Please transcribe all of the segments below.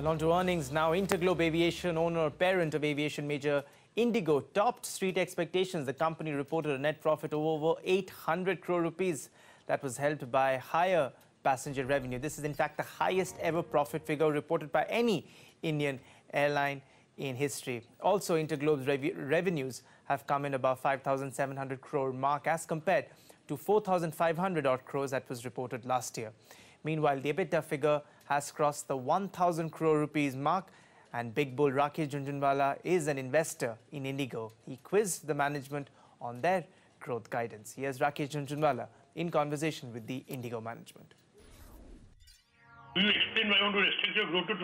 Well, on to earnings now. InterGlobe Aviation, owner parent of aviation major Indigo, topped street expectations. The company reported a net profit of over 800 crore rupees. That was helped by higher passenger revenue. This is in fact the highest ever profit figure reported by any Indian airline in history. Also, InterGlobe's revenues have come in above 5,700 crore mark as compared to 4,500 odd crores that was reported last year. Meanwhile, the EBITDA figure has crossed the 1,000 crore rupees mark, and Big Bull Rakesh Jhunjhunwala is an investor in Indigo. He quizzed the management on their growth guidance. Here's Rakesh Jhunjhunwala in conversation with the Indigo management. You explained why you want to restrict your growth to 20%.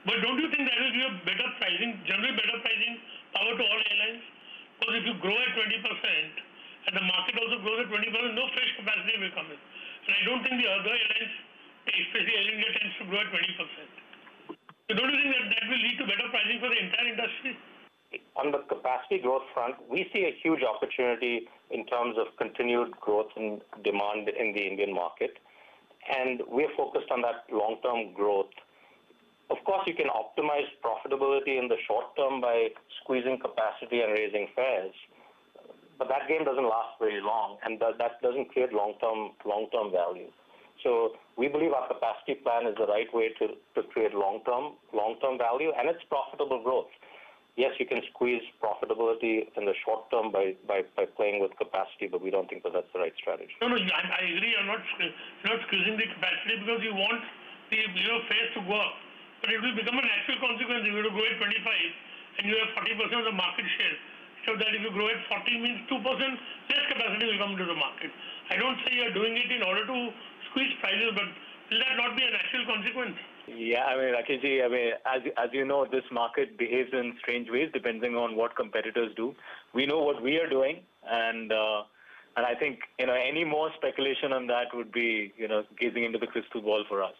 But don't you think that will give a better pricing, generally better pricing power to all airlines? Because if you grow at 20% and the market also grows at 20%, no fresh capacity will come in. And I don't think the other airlines, especially Air India, tends to grow at 20%. So don't you think that that will lead to better pricing for the entire industry? On the capacity growth front, we see a huge opportunity in terms of continued growth and demand in the Indian market. And we're focused on that long-term growth. Of course, you can optimize profitability in the short term by squeezing capacity and raising fares. But that game doesn't last very long, and that doesn't create long-term value. So we believe our capacity plan is the right way to create long-term value, and it's profitable growth. Yes, you can squeeze profitability in the short term by playing with capacity, but we don't think that that's the right strategy. No, I agree. You're not squeezing the capacity because you want the fares to go up. But it will become a natural consequence. If you grow at 25 and you have 40% of the market share, so that if you grow at 40 means 2% less capacity will come to the market. I don't say you're doing it in order to squeeze prices, but will that not be a natural consequence? Yeah, I mean, Rakeshji, as you know, this market behaves in strange ways depending on what competitors do. We know what we are doing, and I think any more speculation on that would be gazing into the crystal ball for us.